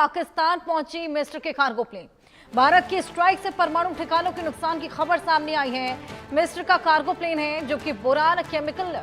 पाकिस्तान पहुंची मिस्र के कार्गो प्लेन। भारत की स्ट्राइक से परमाणु ठिकानों के नुकसान की खबर सामने आई है। मिस्र का कार्गो प्लेन है जो कि बोरान केमिकल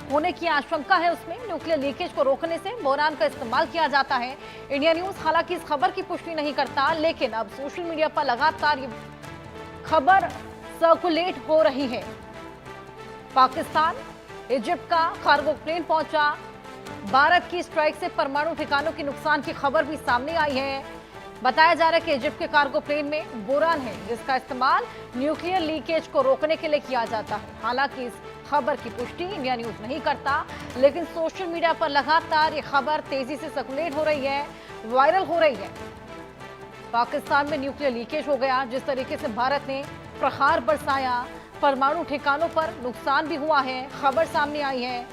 होने की आशंका है। उसमें न्यूक्लियर लीकेज को रोकने से बोरान का इस्तेमाल किया जाता है। इंडिया न्यूज हालांकि इस खबर की पुष्टि नहीं करता, लेकिन अब सोशल मीडिया पर लगातार ये खबर सर्कुलेट हो रही है। पाकिस्तान इजिप्ट का कार्गो प्लेन पहुंचा। भारत की स्ट्राइक से परमाणु ठिकानों के नुकसान की खबर भी सामने आई है। बताया जा रहा है कि इजिप्ट के कार्गो प्लेन में बोरान है जिसका इस्तेमाल न्यूक्लियर लीकेज को रोकने के लिए किया जाता है। हालांकि इस खबर की पुष्टि इंडिया न्यूज नहीं करता, लेकिन सोशल मीडिया पर लगातार ये खबर तेजी से सर्कुलेट हो रही है, वायरल हो रही है। पाकिस्तान में न्यूक्लियर लीकेज हो गया, जिस तरीके से भारत ने प्रहार बरसाया, परमाणु ठिकानों पर नुकसान भी हुआ है, खबर सामने आई है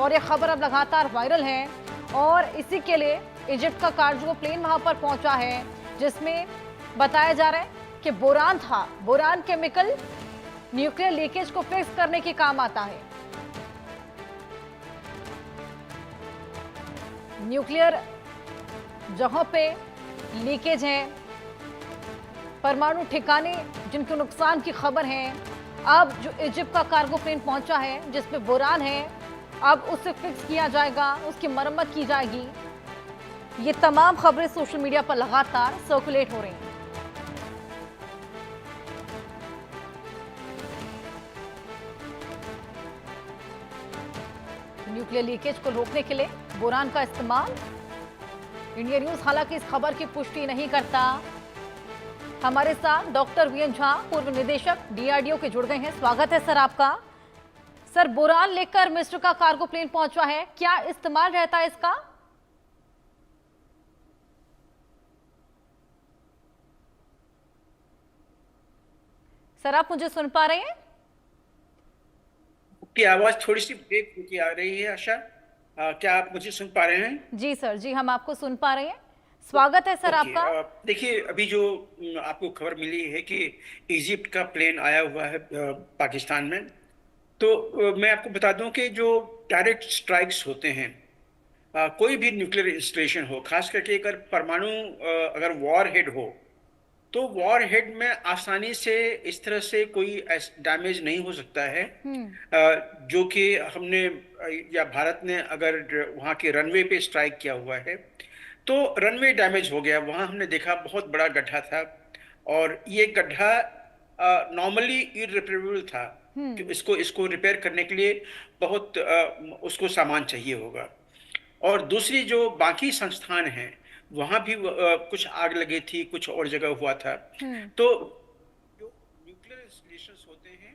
और यह खबर अब लगातार वायरल है। और इसी के लिए इजिप्ट का कार्गो प्लेन वहां पर पहुंचा है, जिसमें बताया जा रहा है कि बोरान था। बोरान केमिकल न्यूक्लियर लीकेज को फिक्स करने के काम आता है। न्यूक्लियर जगहों पे लीकेज है, परमाणु ठिकाने जिनके नुकसान की खबर है। अब जो इजिप्ट का कार्गो प्लेन पहुंचा है जिसमें बोरान है, अब उसे फिक्स किया जाएगा, उसकी मरम्मत की जाएगी। ये तमाम खबरें सोशल मीडिया पर लगातार सर्कुलेट हो रही हैं। न्यूक्लियर लीकेज को रोकने के लिए बोरान का इस्तेमाल। इंडिया न्यूज हालांकि इस खबर की पुष्टि नहीं करता। हमारे साथ डॉक्टर वीएन झा, पूर्व निदेशक डीआरडीओ के जुड़ गए हैं। स्वागत है सर आपका। सर, बोरान लेकर मिस्र का कार्गो प्लेन पहुंचा है, क्या इस्तेमाल रहता है इसका? सर, आप मुझे सुन पा रहे हैं? की आवाज थोड़ी सी ब्रेक होती आ रही है आशा। क्या आप मुझे सुन पा रहे हैं? जी सर, जी हम आपको सुन पा रहे हैं। स्वागत है सर आपका। देखिए, अभी जो आपको खबर मिली है कि इजिप्ट का प्लेन आया हुआ है पाकिस्तान में, तो मैं आपको बता दूं कि जो डायरेक्ट स्ट्राइक्स होते हैं, कोई भी न्यूक्लियर इंस्टॉलेशन हो, खास करके अगर परमाणु अगर वॉर हेड हो, तो वॉर हेड में आसानी से इस तरह से कोई डैमेज नहीं हो सकता है जो कि हमने या भारत ने अगर वहाँ के रनवे पे स्ट्राइक किया हुआ है तो रनवे डैमेज हो गया। वहाँ हमने देखा बहुत बड़ा गड्ढा था और ये गड्ढा नॉर्मली इररिपेयरेबल था कि इसको इसको रिपेयर करने के लिए बहुत उसको सामान चाहिए होगा। और दूसरी जो बाकी संस्थान हैं वहां भी कुछ आग लगी थी, कुछ और जगह हुआ था। तो जो न्यूक्लियर इंस्टॉलेशंस होते हैं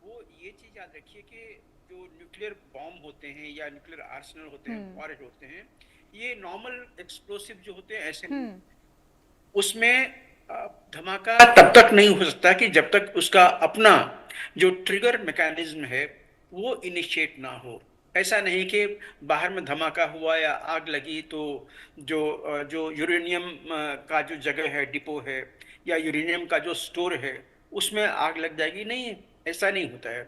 वो ये चीज याद रखिए कि जो न्यूक्लियर बॉम्ब होते हैं या न्यूक्लियर आर्सेनल होते हैं, वॉरहेड होते हैं, ये नॉर्मल एक्सप्लोसिव जो होते हैं ऐसे नहीं, उसमें धमाका तब तक नहीं हो सकता कि जब तक उसका अपना जो ट्रिगर मैकेनिज्म है वो इनिशिएट ना हो। ऐसा नहीं कि बाहर में धमाका हुआ या आग लगी तो जो जो यूरेनियम का जो जगह है, डिपो है, या यूरेनियम का जो स्टोर है उसमें आग लग जाएगी। नहीं, ऐसा नहीं होता है।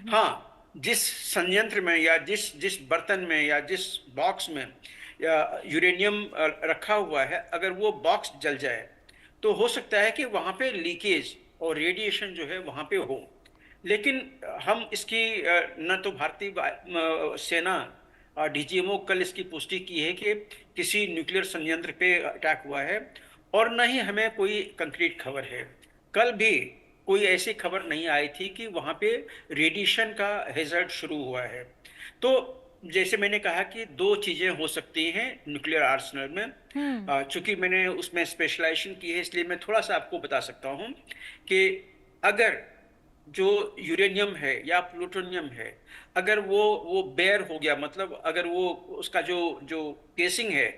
हाँ, जिस संयंत्र में या जिस जिस बर्तन में या जिस बॉक्स में या यूरेनियम रखा हुआ है, अगर वो बॉक्स जल जाए तो हो सकता है कि वहां पे लीकेज और रेडिएशन जो है वहां पे हो। लेकिन हम इसकी न तो भारतीय सेना डीजीएमओ कल इसकी पुष्टि की है कि किसी न्यूक्लियर संयंत्र पे अटैक हुआ है, और न ही हमें कोई कंक्रीट खबर है। कल भी कोई ऐसी खबर नहीं आई थी कि वहां पे रेडिएशन का हैजर्ड शुरू हुआ है। तो जैसे मैंने कहा कि दो चीजें हो सकती हैं न्यूक्लियर आर्सेनल में। चूंकि मैंने उसमें स्पेशलाइजेशन की है इसलिए मैं थोड़ा सा आपको बता सकता हूं कि अगर जो यूरेनियम है या प्लूटोनियम है, अगर वो बेयर हो गया, मतलब अगर वो उसका जो जो केसिंग है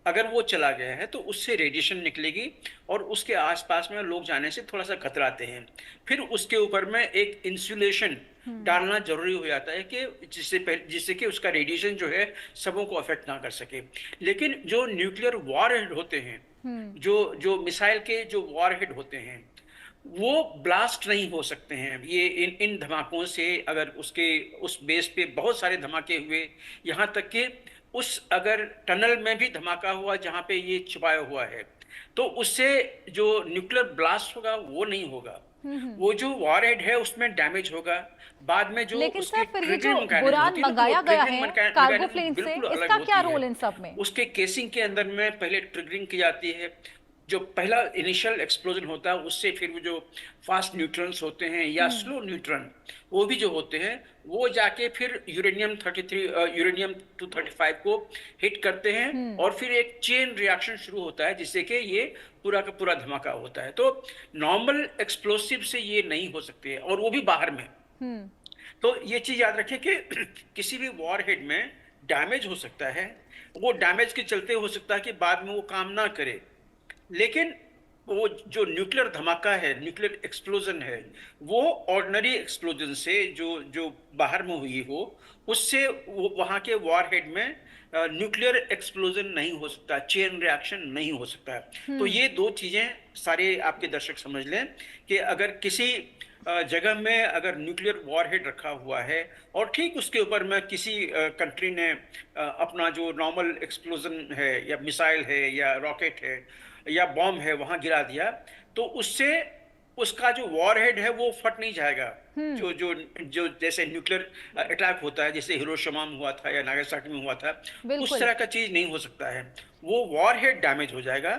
अगर वो चला गया है तो उससे रेडिएशन निकलेगी और उसके आसपास में लोग जाने से थोड़ा सा खतराते हैं। फिर उसके ऊपर में एक इंसुलेशन डालना जरूरी हो जाता है कि जिससे कि उसका रेडिएशन जो है सबों को अफेक्ट ना कर सके। लेकिन जो न्यूक्लियर वॉरहेड होते हैं, जो जो मिसाइल के जो वॉरहेड होते हैं, वो ब्लास्ट नहीं हो सकते हैं। ये इन इन धमाकों से अगर उसके उस बेस पे बहुत सारे धमाके हुए, यहाँ तक कि उस अगर टनल में भी धमाका हुआ जहाँ पे ये छुपाया हुआ है, तो उससे जो न्यूक्लियर ब्लास्ट होगा वो नहीं होगा, वो जो वॉरहेड है उसमें डैमेज होगा। बाद में जो लेकिन उसकी सर फिर ये जो ट्रिगरिंग मैकेनिज्म बुरान होती है ना, तो वो मंगाया गया ट्रिगरिंग है कार्गो मैकेनिज्म प्लेन से, बिल्कुल अलग इसका क्या होती है। रोल इन सब में? उसके केसिंग के अंदर में पहले ट्रिगरिंग की जाती है, जो पहला इनिशियल एक्सप्लोजन होता है उससे फिर वो जो फास्ट न्यूट्रॉन्स होते हैं या स्लो न्यूट्रॉन वो भी जो होते हैं वो जाके फिर यूरेनियम 33 यूरेनियम 235 को हिट करते हैं, और फिर एक चेन रिएक्शन शुरू होता है जिससे कि ये पूरा का पूरा धमाका होता है। तो नॉर्मल एक्सप्लोसिव से ये नहीं हो सकते हैं, और वो भी बाहर में। तो ये चीज याद रखें कि किसी भी वॉरहेड में डैमेज हो सकता है, वो डैमेज के चलते हो सकता है कि बाद में वो काम ना करे, लेकिन वो जो न्यूक्लियर धमाका है, न्यूक्लियर एक्सप्लोजन है, वो ऑर्डिनरी एक्सप्लोजन से जो जो बाहर में हुई हो उससे वो वहां के वॉरहेड में न्यूक्लियर एक्सप्लोजन नहीं हो सकता, चेन रिएक्शन नहीं हो सकता है। तो ये दो चीजें सारे आपके दर्शक समझ लें कि अगर किसी जगह में अगर न्यूक्लियर वॉरहेड रखा हुआ है और ठीक उसके ऊपर में किसी कंट्री ने अपना जो नॉर्मल एक्सप्लोजन है या मिसाइल है या रॉकेट है या बॉम्ब है वहां गिरा दिया, तो उससे उसका जो वॉरहेड है वो फट नहीं जाएगा। जो जो जो जैसे न्यूक्लियर अटैक होता है, जैसे हिरोशिमा में हुआ था या नागासाकी में हुआ था, उस बिल्कुल। तरह का चीज नहीं हो सकता है। वो वॉरहेड डैमेज हो जाएगा,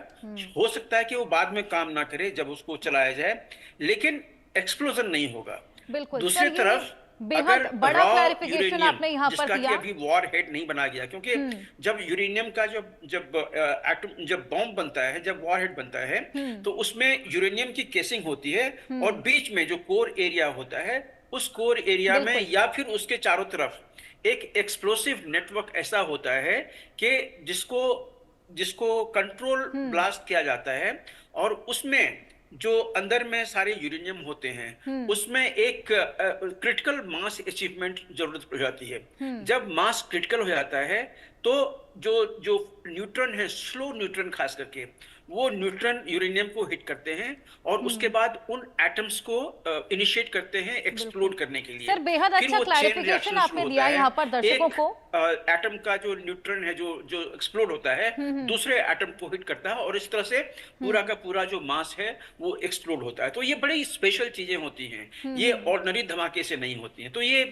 हो सकता है कि वो बाद में काम ना करे जब उसको चलाया जाए, लेकिन एक्सप्लोजन नहीं होगा। बिल्कुल सर, दूसरी ये तरफ बेहद अगर बड़ा रॉ क्लैरिफिकेशन यूरेनियम आपने यहाँ पर जिसका कि दिया। अभी वॉर हेड नहीं बनाया गया, क्योंकि जब यूरेनियम का जब जब एटम जब बॉम्ब बनता है, जब वॉर हेड बनता है, तो उसमें यूरेनियम की केसिंग होती है और बीच में जो कोर एरिया होता है उस कोर एरिया में बिल्कुल। या फिर उसके चारों तरफ एक एक्सप्लोसिव नेटवर्क ऐसा होता है कि जिसको जिसको कंट्रोल ब्लास्ट किया जाता है, और उसमें जो अंदर में सारे यूरेनियम होते हैं उसमें एक क्रिटिकल मास अचीवमेंट जरूरत पड़ जाती है। जब मास क्रिटिकल हो जाता है तो जो जो न्यूट्रॉन है, स्लो न्यूट्रॉन खास करके, वो न्यूट्रॉन यूरेनियम को हिट करते हैं और उसके बाद उन एटम्स को इनिशिएट करते हैं एक्सप्लोड करने के लिए। सर बेहद फिर अच्छा वो चेन क्लैरिफिकेशन रिएक्शन शुरू आपने होता दिया है। यहाँ पर दर्शकों एक को। एटम का जो न्यूट्रॉन है जो जो एक्सप्लोड होता है दूसरे एटम को हिट करता है, और इस तरह से पूरा का पूरा जो मास है वो एक्सप्लोड होता है। तो ये बड़ी स्पेशल चीजें होती हैं, ये ऑर्डिनरी धमाके से नहीं होती हैं। तो ये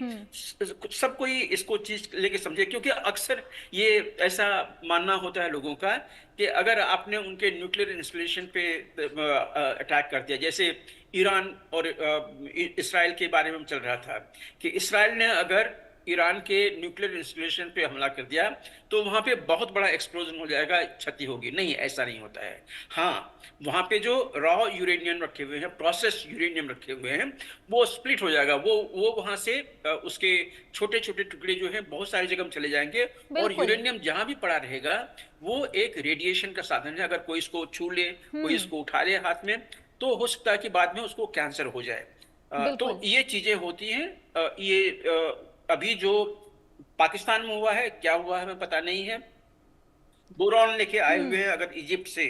सब कोई इसको चीज लेके समझे, क्योंकि अक्सर ये ऐसा मानना होता है लोगों का कि अगर आपने उनके न्यूक्लियर इंस्टॉलेशन पे अटैक कर दिया, जैसे ईरान और इसराइल के बारे में चल रहा था कि इसराइल ने अगर ईरान के न्यूक्लियर इंस्टॉलेशन पे हमला कर दिया तो वहां पे बहुत बड़ा एक्सप्लोजन हो जाएगा, क्षति होगी। नहीं, ऐसा नहीं होता है। हाँ, वहां पे जो रॉ यूरेनियम रखे हुए हैं, प्रोसेस यूरेनियम रखे हुए हैं, वो स्प्लिट हो जाएगा, वो वहां से उसके छोटे छोटे टुकड़े जो हैं बहुत सारी जगह चले जाएंगे, और यूरेनियम जहां भी पड़ा रहेगा वो एक रेडिएशन का साधन है। अगर कोई इसको छू ले, कोई इसको उठा ले हाथ में, तो हो सकता है कि बाद में उसको कैंसर हो जाए। तो ये चीजें होती हैं। ये अभी जो पाकिस्तान में हुआ है, क्या हुआ है हमें पता नहीं है। बोरॉन लेके आए हुए हैं अगर इजिप्ट से,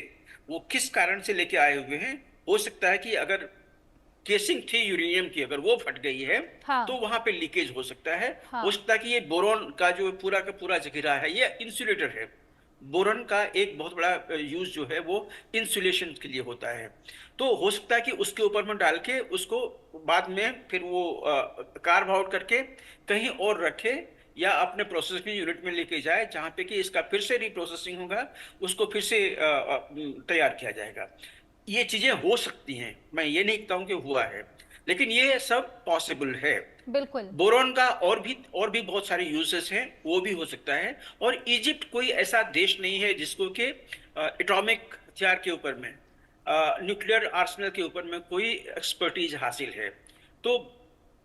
वो किस कारण से लेके आए हुए हैं, हो सकता है कि अगर केसिंग थी यूरेनियम की, अगर वो फट गई है तो वहां पे लीकेज हो सकता है। हो सकता है कि ये बोरॉन का जो पूरा का पूरा जखीरा है ये इंसुलेटर है। बोरॉन का एक बहुत बड़ा यूज जो है वो इंसुलेशन के लिए होता है। तो हो सकता है कि उसके ऊपर में डाल के उसको बाद में फिर वो कार्व आउट करके कहीं और रखे या अपने प्रोसेसिंग यूनिट में लेके जाए, जहां पे कि इसका फिर से रिप्रोसेसिंग होगा, उसको फिर से तैयार किया जाएगा। ये चीजें हो सकती हैं, मैं ये नहीं कहता हूं कि हुआ है, लेकिन ये सब पॉसिबल है। बिल्कुल। बोरॉन का और भी बहुत सारे यूजेस हैं, वो भी हो सकता है। और इजिप्ट कोई ऐसा देश नहीं है जिसको कि एटॉमिक हथियार के ऊपर में, न्यूक्लियर आर्सेनल के ऊपर में कोई एक्सपर्टीज हासिल है। तो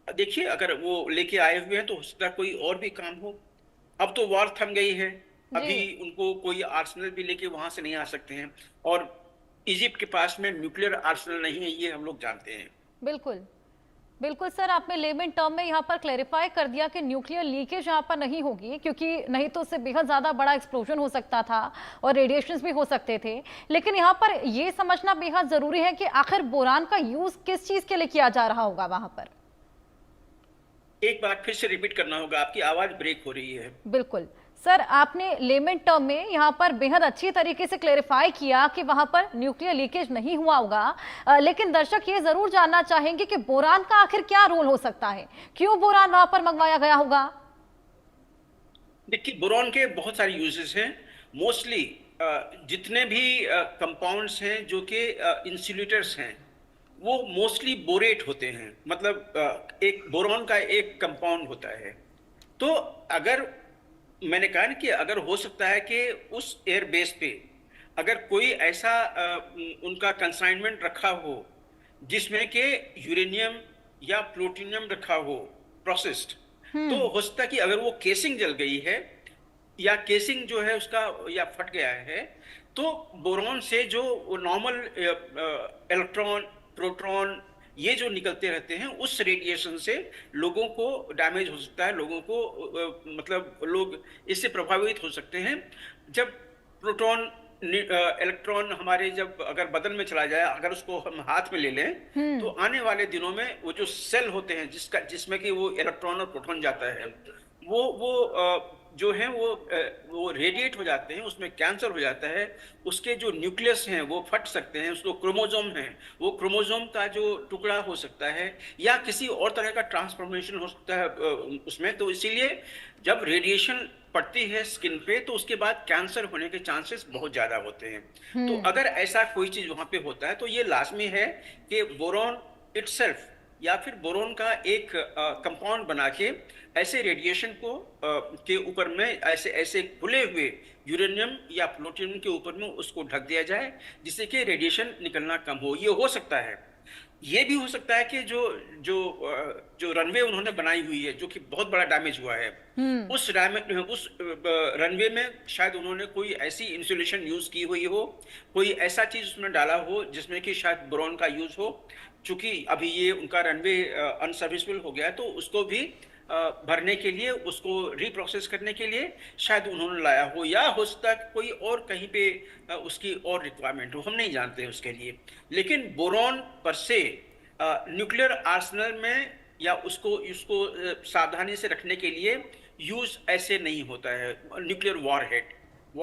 देखिए, अगर वो लेके आए हुए हैं तो हो सकता है कोई और भी काम हो। अब तो वॉर थम गई है, अभी उनको कोई आर्सेनल भी लेके वहां से नहीं आ सकते हैं, और इजिप्ट के पास में न्यूक्लियर आर्सेनल नहीं है, ये हम लोग जानते हैं। बिल्कुल बिल्कुल सर, आपने लेमन टर्म में यहाँ पर क्लैरिफाई कर दिया कि न्यूक्लियर लीकेज यहाँ पर नहीं होगी, क्योंकि नहीं तो उससे बेहद ज़्यादा बड़ा एक्सप्लोजन हो सकता था और रेडिएशंस भी हो सकते थे। लेकिन यहाँ पर ये समझना बेहद ज़रूरी है कि आखिर बोरान का यूज़ किस चीज़ के लिए किया जा रहा होगा वहाँ पर। एक बार फिर से रिपीट करना होगा, आपकी आवाज़ ब्रेक हो रही है। बिल्कुल सर, आपने लेमन टर्म में यहाँ पर बेहद अच्छी तरीके से क्लेरिफाई किया कि वहां पर न्यूक्लियर लीकेज नहीं हुआ होगा, लेकिन दर्शक ये जरूर जानना चाहेंगे कि बोरान का आखिर क्या रोल हो सकता है, क्यों बोरान वहां पर मंगवाया गया होगा? देखिए, बोरॉन के बहुत सारे यूजेस हैं। मोस्टली जितने भी कंपाउंड्स हैं जो कि इंसुलेटर्स हैं, वो मोस्टली बोरेट होते हैं। मतलब एक बोरॉन का एक कंपाउंड होता है। तो अगर मैंने कहा ना कि अगर हो सकता है कि उस एयर बेस पे अगर कोई ऐसा उनका कंसाइनमेंट रखा हो जिसमें कि यूरेनियम या प्लूटोनियम रखा हो प्रोसेस्ड, तो हो सकता है कि अगर वो केसिंग जल गई है या केसिंग जो है उसका या फट गया है, तो बोरॉन से जो नॉर्मल इलेक्ट्रॉन, प्रोटॉन, ये जो निकलते रहते हैं, उस रेडिएशन से लोगों को डैमेज हो सकता है। लोगों को मतलब लोग इससे प्रभावित हो सकते हैं। जब प्रोटॉन, इलेक्ट्रॉन हमारे जब अगर बदन में चला जाए, अगर उसको हम हाथ में ले लें, तो आने वाले दिनों में वो जो सेल होते हैं जिसमें कि वो इलेक्ट्रॉन और प्रोटॉन जाता है, वो जो है वो रेडिएट हो जाते हैं, उसमें कैंसर हो जाता है। उसके जो न्यूक्लियस हैं वो फट सकते हैं, उसको क्रोमोसोम है, वो क्रोमोसोम का जो टुकड़ा हो सकता है, या किसी और तरह का ट्रांसफॉर्मेशन हो सकता है उसमें। तो इसीलिए जब रेडिएशन पड़ती है स्किन पे, तो उसके बाद कैंसर होने के चांसेस बहुत ज्यादा होते हैं। तो अगर ऐसा कोई चीज वहां पे होता है, तो ये लाजमी है कि बोरॉन इटसेल्फ या फिर बोरॉन का एक कंपाउंड बना के ऐसे रेडिएशन को के ऊपर में ऐसे ऐसे खुले हुए यूरेनियम या प्लूटोनियम के ऊपर में उसको ढक दिया जाए, जिससे कि रेडिएशन निकलना कम हो। ये हो सकता है। ये भी हो सकता है कि जो रनवे उन्होंने बनाई हुई है, जो कि बहुत बड़ा डैमेज हुआ है, उस रनवे में शायद उन्होंने कोई ऐसी इंसुलेशन यूज की हुई हो, कोई ऐसा चीज उसमें डाला हो जिसमें कि शायद बोरॉन का यूज हो। चूंकि अभी ये उनका रनवे अनसर्विसेबल हो गया है, तो उसको भी भरने के लिए, उसको रिप्रोसेस करने के लिए शायद उन्होंने लाया हो, या हो सकता है कोई और कहीं पे उसकी और रिक्वायरमेंट हो, हम नहीं जानते उसके लिए। लेकिन बोरॉन पर से न्यूक्लियर आर्सेनल में या उसको उसको सावधानी से रखने के लिए यूज ऐसे नहीं होता है, न्यूक्लियर वॉरहेड।